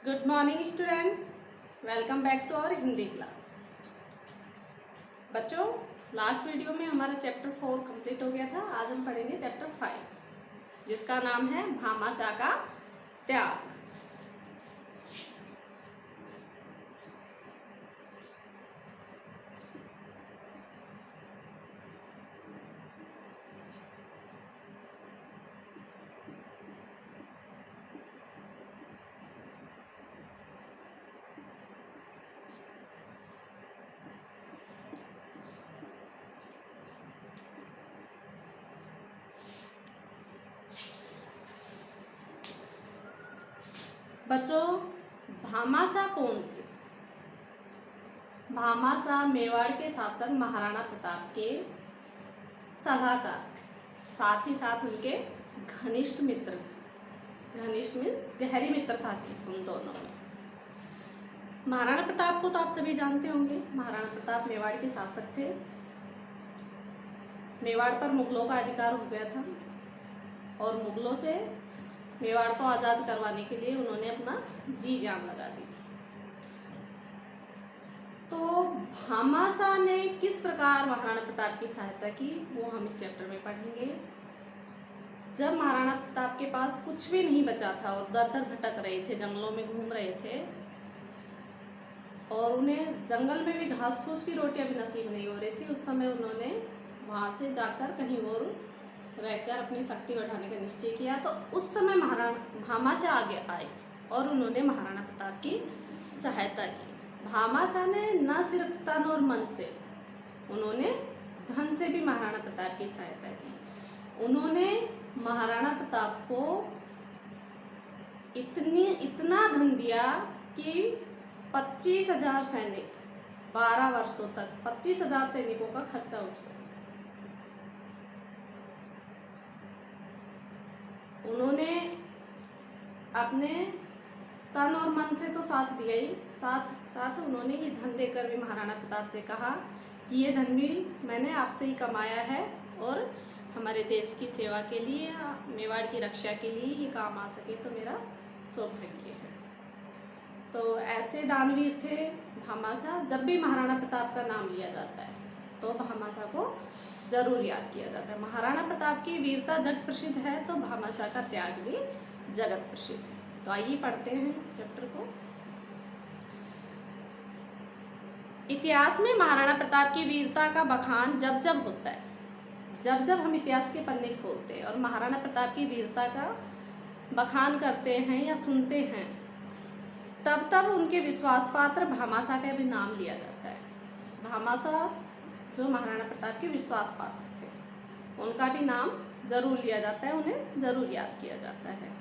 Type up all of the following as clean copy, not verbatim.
Good morning student, welcome back to our Hindi class. बच्चों, last video में हमारा chapter 4 complete हो गया था। आज हम पढ़ेंगे चैप्टर 5 जिसका नाम है भामाशाह का त्याग। बच्चों, भामाशाह कौन थे? भामाशाह मेवाड़ के शासक महाराणा प्रताप के सलाहकार थे, साथ ही साथ उनके घनिष्ठ मित्र थे। घनिष्ठ मीन्स गहरी मित्रता थी उन दोनों में। महाराणा प्रताप को तो आप सभी जानते होंगे। महाराणा प्रताप मेवाड़ के शासक थे। मेवाड़ पर मुगलों का अधिकार हो गया था और मुगलों से मेवाड़ को आज़ाद करवाने के लिए उन्होंने अपना जी जान लगा दी थी। तो भामाशाह ने किस प्रकार महाराणा प्रताप की सहायता की वो हम इस चैप्टर में पढ़ेंगे। जब महाराणा प्रताप के पास कुछ भी नहीं बचा था और दर दर भटक रहे थे, जंगलों में घूम रहे थे और उन्हें जंगल में भी घास फूस की रोटियां भी नसीब नहीं हो रही थी, उस समय उन्होंने वहाँ से जाकर कहीं और रहकर अपनी शक्ति बढ़ाने का निश्चय किया। तो उस समय भामाशाह आगे आए और उन्होंने महाराणा प्रताप की सहायता की। भामाशाह ने न सिर्फ तन और मन से, उन्होंने धन से भी महाराणा प्रताप की सहायता की। उन्होंने महाराणा प्रताप को इतना धन दिया कि 25,000 सैनिक 12 वर्षों तक 25,000 सैनिकों का खर्चा उठ सके। उन्होंने अपने तन और मन से तो साथ दिया ही, साथ साथ उन्होंने ये धन देकर भी महाराणा प्रताप से कहा कि ये धन भी मैंने आपसे ही कमाया है और हमारे देश की सेवा के लिए, मेवाड़ की रक्षा के लिए ये काम आ सके तो मेरा सौभाग्य है। तो ऐसे दानवीर थे भामाशाह। जब भी महाराणा प्रताप का नाम लिया जाता है तो भामाशाह को जरूर याद किया जाता है। महाराणा प्रताप की वीरता जग प्रसिद्ध है तो भामाशाह का त्याग भी जगत प्रसिद्ध है। तो आइए पढ़ते हैं इस चैप्टर को। इतिहास में महाराणा प्रताप की वीरता का बखान जब जब होता है, जब जब हम इतिहास के पन्ने खोलते हैं और महाराणा प्रताप की वीरता का बखान करते हैं या सुनते हैं, तब तब उनके विश्वास पात्र भामाशाह का भी नाम लिया जाता है। भामाशाह जो महाराणा प्रताप के विश्वास पात्र थे, उनका भी नाम जरूर लिया जाता है, उन्हें जरूर याद किया जाता है।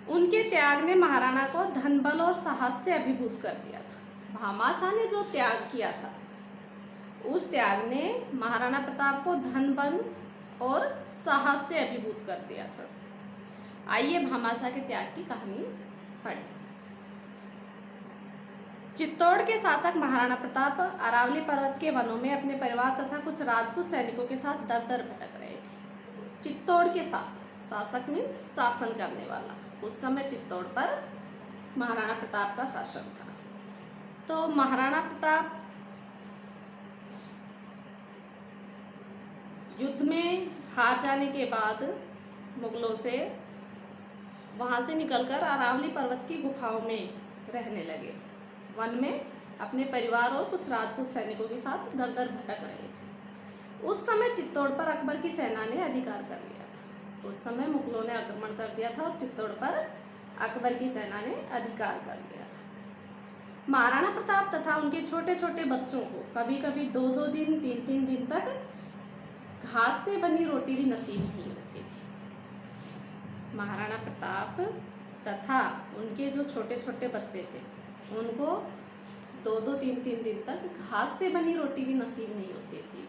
उनके त्याग ने महाराणा को धन बल और साहस से अभिभूत कर दिया था। भामाशाह ने जो त्याग किया था, उस त्याग ने महाराणा प्रताप को धन बल और साहस से अभिभूत कर दिया था। आइए भामाशाह के त्याग की कहानी पढ़ें। चित्तौड़ के शासक महाराणा प्रताप अरावली पर्वत के वनों में अपने परिवार तथा कुछ राजपूत सैनिकों के साथ दर दर भटक रहे थे। चित्तौड़ के शासक मीन्स शासन करने वाला। उस समय चित्तौड़ पर महाराणा प्रताप का शासन था। तो महाराणा प्रताप युद्ध में हार जाने के बाद मुगलों से वहां से निकलकर अरावली पर्वत की गुफाओं में रहने लगे। वन में अपने परिवार और कुछ राजपूत सैनिकों के साथ दर दर भटक रहे थे। उस समय चित्तौड़ पर अकबर की सेना ने अधिकार कर लिया था। उस समय मुगलों ने आक्रमण कर दिया था और चित्तौड़ पर अकबर की सेना ने अधिकार कर लिया था। महाराणा प्रताप तथा उनके छोटे छोटे बच्चों को कभी कभी 2-2 दिन 3-3 दिन तक घास से बनी रोटी भी नसीब नहीं होती थी। महाराणा प्रताप तथा उनके जो छोटे छोटे बच्चे थे, उनको 2-2 3-3 दिन तक घास से बनी रोटी भी नसीब नहीं होती थी।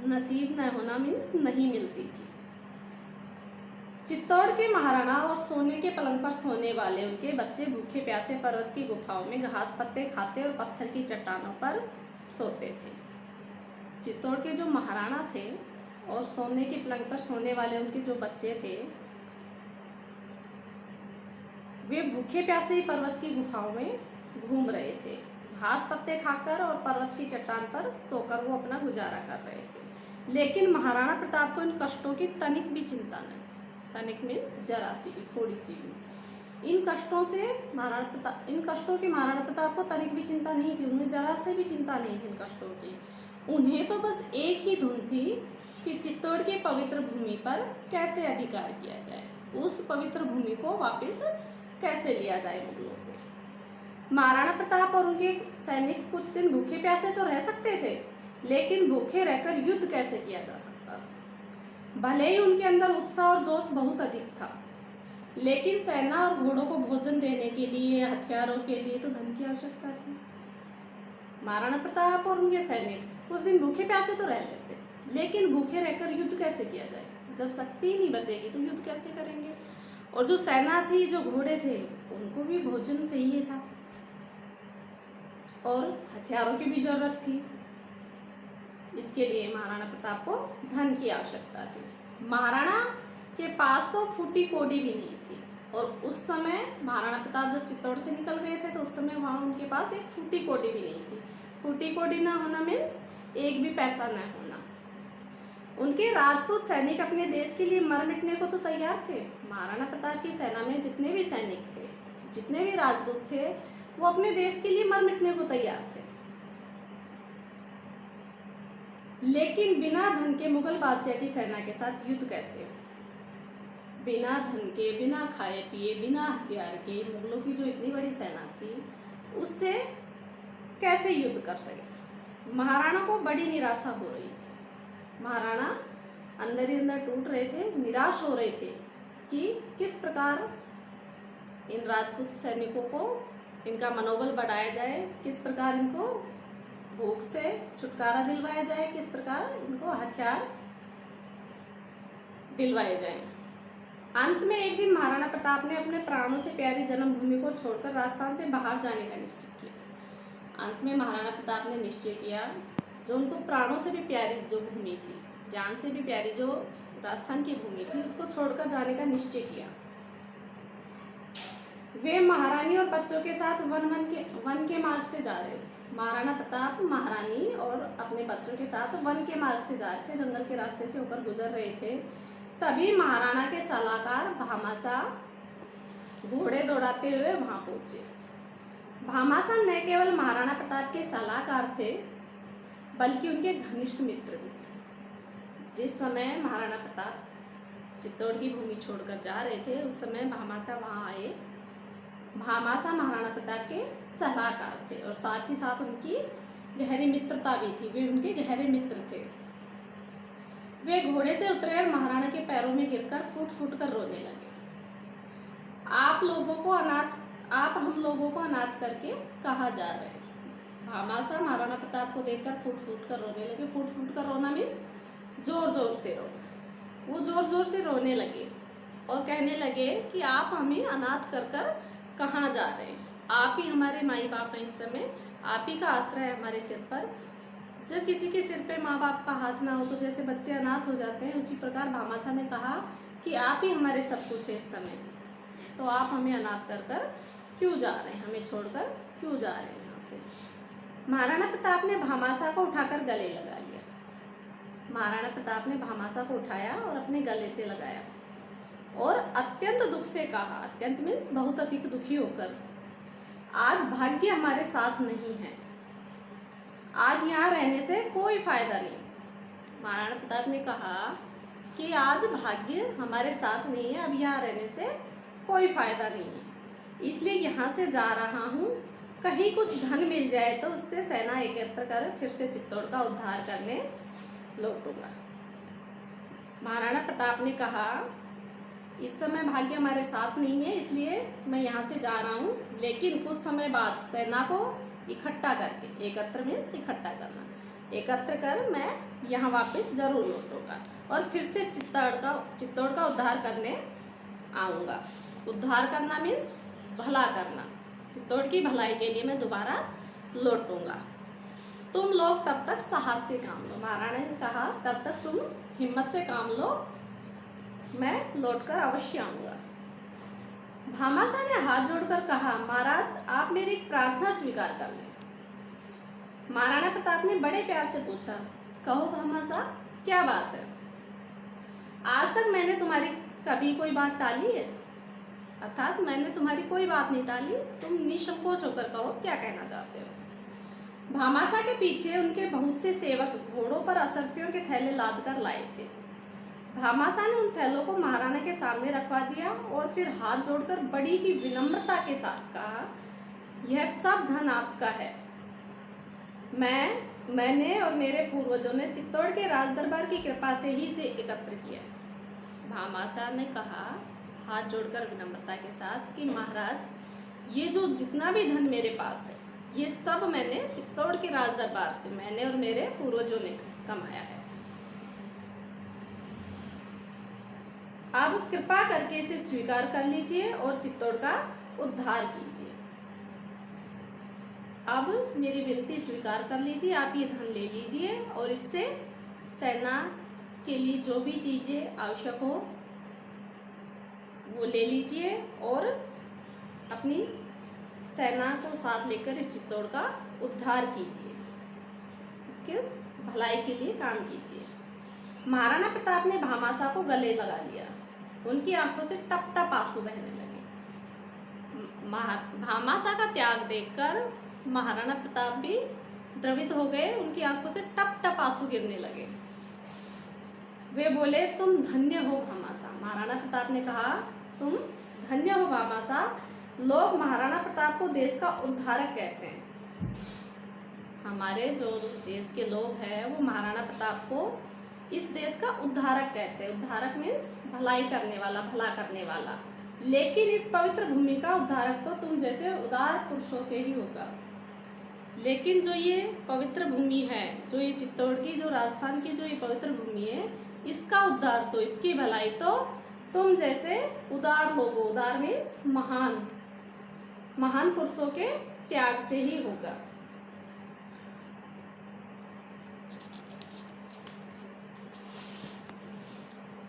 नसीब न होना मीन्स नहीं मिलती थी। चित्तौड़ के महाराणा और सोने के पलंग पर सोने वाले उनके बच्चे भूखे प्यासे पर्वत की गुफाओं में घास पत्ते खाते और पत्थर की चट्टानों पर सोते थे। चित्तौड़ के जो महाराणा थे और सोने के पलंग पर सोने वाले उनके जो बच्चे थे, वे भूखे प्यासे पर्वत की गुफाओं में घूम रहे थे, घास पत्ते खाकर और पर्वत की चट्टान पर सोकर वो अपना गुजारा कर रहे थे। लेकिन महाराणा प्रताप को इन कष्टों की तनिक भी चिंता नहीं थी। तनिक मीन्स जरा सी भी, थोड़ी सी भी। इन कष्टों की महाराणा प्रताप को तनिक भी चिंता नहीं थी। उन्हें जरा से भी चिंता नहीं थी इन कष्टों की। उन्हें तो बस एक ही धुन थी कि चित्तौड़ की पवित्र भूमि पर कैसे अधिकार किया जाए, उस पवित्र भूमि को वापस कैसे लिया जाए मुगलों से। महाराणा प्रताप और उनके सैनिक कुछ दिन भूखे प्यासे तो रह सकते थे, लेकिन भूखे रहकर युद्ध कैसे किया जा सकता। भले ही उनके अंदर उत्साह और जोश बहुत अधिक था, लेकिन सेना और घोड़ों को भोजन देने के लिए, हथियारों के लिए तो धन की आवश्यकता थी। महाराणा प्रताप और उनके सैनिक कुछ दिन भूखे प्यासे तो रह लेते, लेकिन भूखे रहकर युद्ध कैसे किया जाए। जब शक्ति ही नहीं बचेगी तो युद्ध कैसे करेंगे। और जो सेना थी, जो घोड़े थे, उनको भी भोजन चाहिए था और हथियारों की भी जरूरत थी। इसके लिए महाराणा प्रताप को धन की आवश्यकता थी। महाराणा के पास तो फूटी कौड़ी भी नहीं थी, और उस समय महाराणा प्रताप जब चित्तौड़ से निकल गए थे तो उस समय वहाँ उनके पास एक फूटी कौड़ी भी नहीं थी। फूटी कौड़ी ना होना मीन्स एक भी पैसा न होना। उनके राजपूत सैनिक अपने देश के लिए मर मिटने को तो तैयार थे। महाराणा प्रताप की सेना में जितने भी सैनिक थे, जितने भी राजपूत थे, वो अपने देश के लिए मर मिटने को तैयार थे। लेकिन बिना धन के मुगल बादशाह की सेना के साथ युद्ध कैसे। बिना धन के, बिना खाए पिए, बिना हथियार के मुगलों की जो इतनी बड़ी सेना थी, उससे कैसे युद्ध कर सके। महाराणा को बड़ी निराशा हो रही थी। महाराणा अंदर ही अंदर टूट रहे थे, निराश हो रहे थे कि किस प्रकार इन राजपूत सैनिकों को इनका मनोबल बढ़ाया जाए, किस प्रकार इनको भूख से छुटकारा दिलवाया जाए, किस प्रकार इनको हथियार दिलवाए जाए। अंत में एक दिन महाराणा प्रताप ने अपने प्राणों से प्यारी जन्मभूमि को छोड़कर राजस्थान से बाहर जाने का निश्चय किया। अंत में महाराणा प्रताप ने निश्चय किया, जो उनको प्राणों से भी प्यारी जो भूमि थी, जान से भी प्यारी जो राजस्थान की भूमि थी, उसको छोड़कर जाने का निश्चय किया। वे महारानी और बच्चों के साथ वन के मार्ग से जा रहे थे। महाराणा प्रताप महारानी और अपने बच्चों के साथ वन के मार्ग से जा रहे थे, जंगल के रास्ते से होकर गुजर रहे थे। तभी महाराणा के सलाहकार भामासा घोड़े दौड़ाते हुए वहां पहुंचे। भामासा न केवल महाराणा प्रताप के सलाहकार थे, बल्कि उनके घनिष्ठ मित्र भी थे। जिस समय महाराणा प्रताप चित्तौड़ की भूमि छोड़कर जा रहे थे, उस समय भामासा वहां आए। भामासा महाराणा प्रताप के सलाहकार थे और साथ ही साथ उनकी गहरी मित्रता भी थी। वे उनके गहरे मित्र थे। वे घोड़े से उतरे और महाराणा के पैरों में गिरकर फूट फूट कर रोने लगे। आप हम लोगों को अनाथ करके कहाँ जा रहे हैं। भामासा महाराणा प्रताप को देखकर फूट फूट कर रोने लगे। फूट फूट कर रोना मीन्स जोर जोर से रोना। वो जोर जोर से रोने लगे और कहने लगे कि आप हमें अनाथ कर कर कहाँ जा रहे हैं। आप ही हमारे माई बाप हैं। इस समय आप ही का आश्रय है हमारे सिर पर। जब किसी के सिर पे माँ बाप का हाथ ना हो तो जैसे बच्चे अनाथ हो जाते हैं, उसी प्रकार भामासा ने कहा कि आप ही हमारे सब कुछ है इस समय, तो आप हमें अनाथ कर कर क्यों जा रहे हैं, हमें छोड़कर क्यों जा रहे हैं यहाँ से। महाराणा प्रताप ने भामासा को उठाकर गले लगा लिया। महाराणा प्रताप ने भामासा को उठाया और अपने गले से लगाया और अत्यंत दुख से कहा, अत्यंत मीन्स बहुत अधिक दुखी होकर, आज भाग्य हमारे साथ नहीं है, आज यहाँ रहने से कोई फायदा नहीं। महाराणा प्रताप ने कहा कि आज भाग्य हमारे साथ नहीं है, अब यहाँ रहने से कोई फायदा नहीं है, इसलिए यहाँ से जा रहा हूँ। कहीं कुछ धन मिल जाए तो उससे सेना एकत्र कर फिर से चित्तौड़ का उद्धार करने लौटूंगा। महाराणा प्रताप ने कहा, इस समय भाग्य हमारे साथ नहीं है, इसलिए मैं यहाँ से जा रहा हूँ, लेकिन कुछ समय बाद सेना को इकट्ठा करके, एकत्र मीन्स इकट्ठा करना, एकत्र कर मैं यहाँ वापस जरूर लौटूंगा और फिर से चित्तौड़ का उद्धार करने आऊँगा। उद्धार करना मीन्स भला करना, चित्तौड़ की भलाई के लिए मैं दोबारा लौटूंगा। तुम लोग तब तक साहस से काम लो। महाराणा ने कहा, तब तक तुम हिम्मत से काम लो, मैं लौटकर अवश्य आऊँगा। भामाशाह ने हाथ जोड़कर कहा, महाराज आप मेरी प्रार्थना स्वीकार कर लें। महाराणा प्रताप ने बड़े प्यार से पूछा, कहो भामाशाह क्या बात है? आज तक मैंने तुम्हारी कभी कोई बात टाली है? अर्थात मैंने तुम्हारी कोई बात नहीं टाली, तुम निसंकोच होकर कहो क्या कहना चाहते हो। भामाशाह के पीछे उनके बहुत से सेवक घोड़ों पर असरफियों के थैले लाद कर लाए थे। भामाशाह ने उन थैलों को महाराणा के सामने रखवा दिया और फिर हाथ जोड़कर बड़ी ही विनम्रता के साथ कहा, यह सब धन आपका है। मैंने और मेरे पूर्वजों ने चित्तौड़ के राज दरबार की कृपा से ही इसे एकत्र किया। भामाशाह ने कहा हाथ जोड़कर विनम्रता के साथ कि महाराज ये जो जितना भी धन मेरे पास है ये सब मैंने चित्तौड़ के राज दरबार से मैंने और मेरे पूर्वजों ने कमाया है। अब कृपा करके इसे स्वीकार कर लीजिए और चित्तौड़ का उद्धार कीजिए। अब मेरी विनती स्वीकार कर लीजिए, आप ये धन ले लीजिए और इससे सेना के लिए जो भी चीज़ें आवश्यक हो वो ले लीजिए और अपनी सेना को साथ लेकर इस चित्तौड़ का उद्धार कीजिए, इसके भलाई के लिए काम कीजिए। महाराणा प्रताप ने भामाशाह को गले लगा लिया। उनकी आंखों से टप टप आंसू बहने लगे। भामाशाह का त्याग देखकर महाराणा प्रताप भी द्रवित हो गए। उनकी आंखों से टप टप आंसू गिरने लगे। वे बोले, तुम धन्य हो भामाशाह। महाराणा प्रताप ने कहा, तुम धन्य हो भामाशाह। लोग महाराणा प्रताप को देश का उद्धारक कहते हैं। हमारे जो देश के लोग हैं वो महाराणा प्रताप को इस देश का उद्धारक कहते हैं। उद्धारक मीन्स भलाई करने वाला, भला करने वाला। लेकिन इस पवित्र भूमि का उद्धारक तो तुम जैसे उदार पुरुषों से ही होगा। लेकिन जो ये पवित्र भूमि है, जो ये चित्तौड़ की, जो राजस्थान की जो ये पवित्र भूमि है, इसका उद्धार तो, इसकी भलाई तो तुम जैसे उदार लोगों, उदार मीन्स महान महान पुरुषों के त्याग से ही होगा।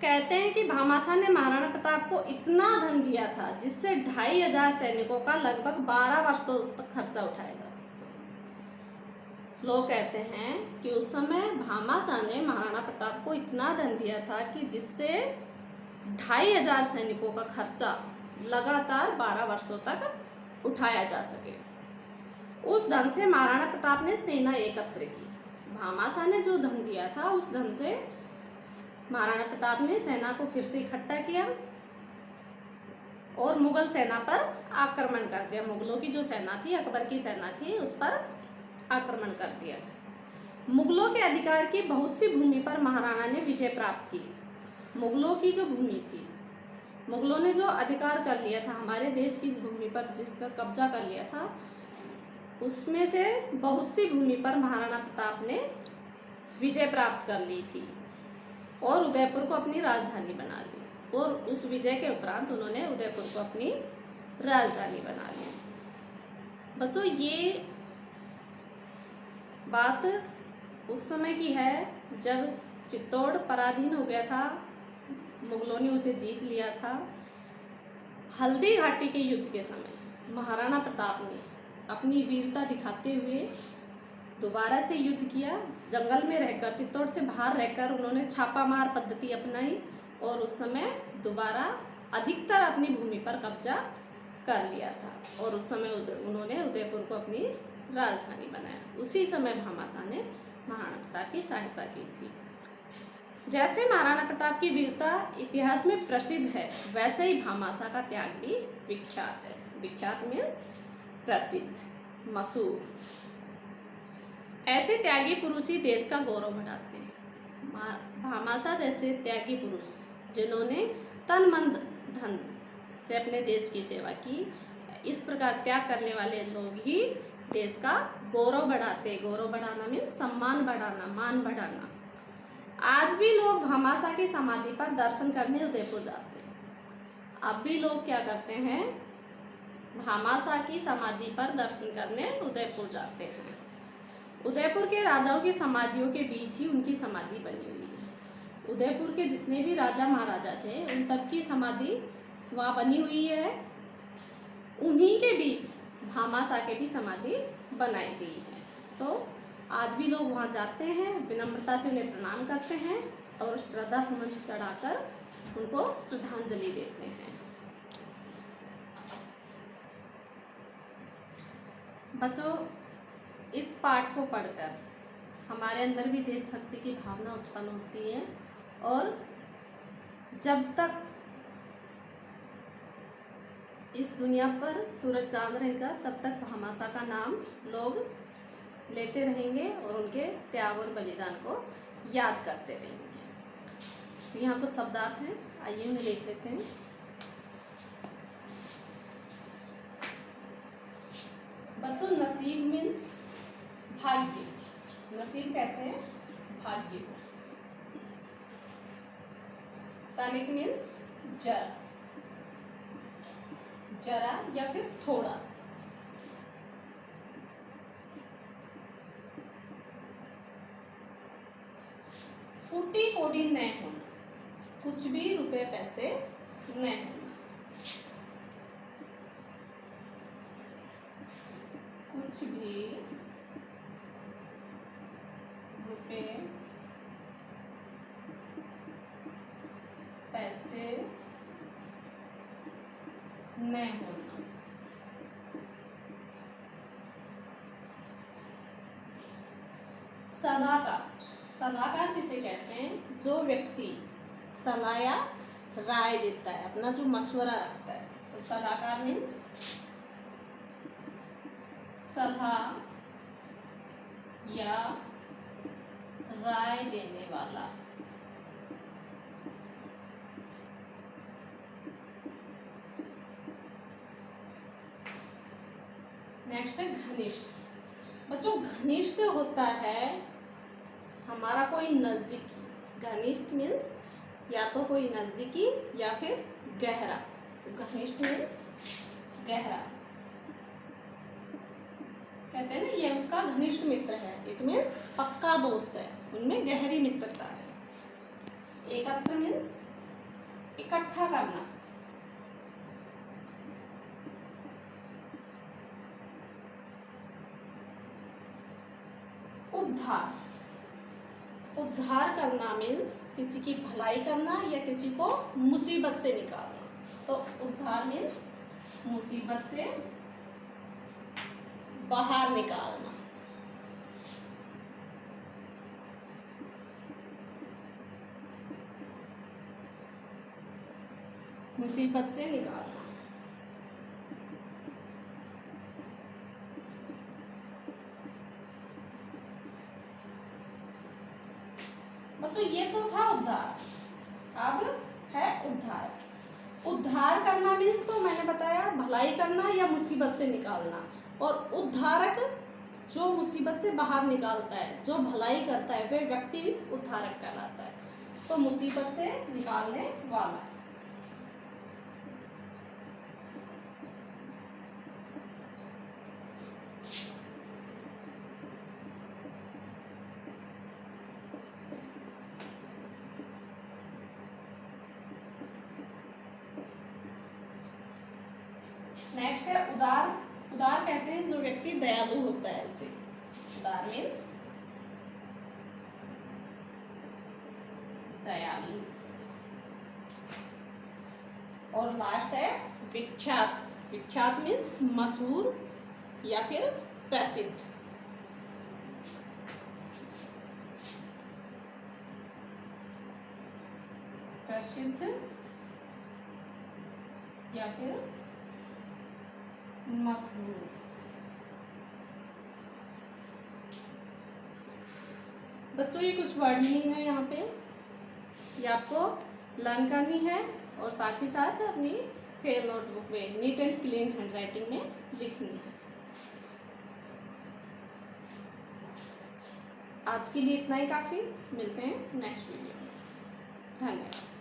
कहते हैं कि भामाशाह ने महाराणा प्रताप को इतना धन दिया था जिससे 2500 सैनिकों का लगभग 12 वर्षों तक खर्चा उठाया जा सकता है। लोग कहते हैं कि उस समय भामाशाह ने महाराणा प्रताप को इतना धन दिया था कि जिससे 2500 सैनिकों का खर्चा लगातार 12 वर्षों तक उठाया जा सके। उस धन से महाराणा प्रताप ने सेना एकत्र की। भामाशाह ने जो धन दिया था उस धन से महाराणा प्रताप ने सेना को फिर से इकट्ठा किया और मुगल सेना पर आक्रमण कर दिया। मुगलों की जो सेना थी, अकबर की सेना थी, उस पर आक्रमण कर दिया। मुगलों के अधिकार की बहुत सी भूमि पर महाराणा ने विजय प्राप्त की। मुगलों की जो भूमि थी, मुगलों ने जो अधिकार कर लिया था हमारे देश की इस भूमि पर, जिस पर कब्जा कर लिया था, उसमें से बहुत सी भूमि पर महाराणा प्रताप ने विजय प्राप्त कर ली थी और उदयपुर को अपनी राजधानी बना ली। और उस विजय के उपरांत उन्होंने उदयपुर को अपनी राजधानी बना लिया। बच्चों, ये बात उस समय की है जब चित्तौड़ पराधीन हो गया था, मुगलों ने उसे जीत लिया था। हल्दी घाटी के युद्ध के समय महाराणा प्रताप ने अपनी वीरता दिखाते हुए दोबारा से युद्ध किया। जंगल में रहकर, चित्तौड़ से बाहर रहकर उन्होंने छापामार पद्धति अपनाई और उस समय दोबारा अधिकतर अपनी भूमि पर कब्जा कर लिया था और उस समय उन्होंने उदयपुर को अपनी राजधानी बनाया। उसी समय भामाशाह ने महाराणा प्रताप की सहायता की थी। जैसे महाराणा प्रताप की वीरता इतिहास में प्रसिद्ध है, वैसे ही भामाशाह का त्याग भी विख्यात है। विख्यात मीन्स प्रसिद्ध, मशहूर। ऐसे त्यागी पुरुष ही देश का गौरव बढ़ाते हैं। भामाशाह जैसे त्यागी पुरुष जिन्होंने तन मन धन से अपने देश की सेवा की, इस प्रकार त्याग करने वाले लोग ही देश का गौरव बढ़ाते। गौरव बढ़ाना मीन्स सम्मान बढ़ाना, मान बढ़ाना। आज भी लोग भामाशाह की समाधि पर दर्शन करने उदयपुर जाते हैं। अब भी लोग क्या करते हैं, भामाशाह की समाधि पर दर्शन करने उदयपुर जाते हैं। उदयपुर के राजाओं की समाधियों के बीच ही उनकी समाधि बनी हुई है। उदयपुर के जितने भी राजा महाराजा थे उन सब की समाधि वहाँ बनी हुई है उन्हीं के बीच भामाशाह की भी समाधि बनाई गई है। तो आज भी लोग वहाँ जाते हैं, विनम्रता से उन्हें प्रणाम करते हैं और श्रद्धा सुमन चढ़ाकर उनको श्रद्धांजलि देते हैं। बच्चों, इस पाठ को पढ़कर हमारे अंदर भी देशभक्ति की भावना उत्पन्न होती है और जब तक इस दुनिया पर सूरज चांद रहेगा तब तक भामाशाह का नाम लोग लेते रहेंगे और उनके त्याग और बलिदान को याद करते रहेंगे। तो यहाँ कुछ शब्दार्थ हैं, आइए उन्हें देख लेते हैं। बच्चों, नसीब मीन्स भाग्य, नसीब कहते हैं भाग्य को। तनिक मीन्स जरा या फिर थोड़ा। फूटी कोड़ी न होना, कुछ भी रुपए पैसे न होना, कुछ भी रुपए पैसे न होना। सलाहकार किसे कहते हैं? जो व्यक्ति सलाह या राय देता है, अपना जो मशवरा रखता है। तो सलाहकार मीन्स सलाह या राय देने वाला। नेक्स्ट है घनिष्ठ। बच्चों, घनिष्ठ होता है हमारा कोई नजदीकी। घनिष्ठ मीन्स या तो कोई नजदीकी या फिर गहरा। तो घनिष्ठ मीन्स गहरा। कहते हैं ना ये उसका घनिष्ठ मित्र है, इट मीन्स पक्का दोस्त है, उनमें गहरी मित्रता है। एकत्र मीन्स इकट्ठा करना। उद्धार करना मीन्स किसी की भलाई करना या किसी को मुसीबत से निकालना। तो उद्धार मीन्स मुसीबत से बाहर निकालना। मुसीबत से निकालना। बच्चों, ये तो था उद्धार, अब है उद्धार। उद्धार करना मीन्स तो मैंने बताया भलाई करना या मुसीबत से निकालना, और उद्धारक जो मुसीबत से बाहर निकालता है, जो भलाई करता है, वह व्यक्ति उद्धारक कहलाता है। तो मुसीबत से निकालने वाला। नेक्स्ट है उदार। उदार कहते हैं जो व्यक्ति दयालु होता है उसे। उदार मीन्स दयालु। और लास्ट है विख्यात। विख्यात मीन्स मशहूर या फिर प्रसिद्ध। प्रसिद्ध या फिर मशहूर। बच्चों, ये कुछ वर्ड मीनिंग है यहाँ पे, ये आपको लर्न करनी है और साथ ही साथ अपनी फेयर नोटबुक में नीट एंड क्लीन हैंडराइटिंग में लिखनी है। आज के लिए इतना ही काफ़ी। मिलते हैं नेक्स्ट वीडियो में। धन्यवाद।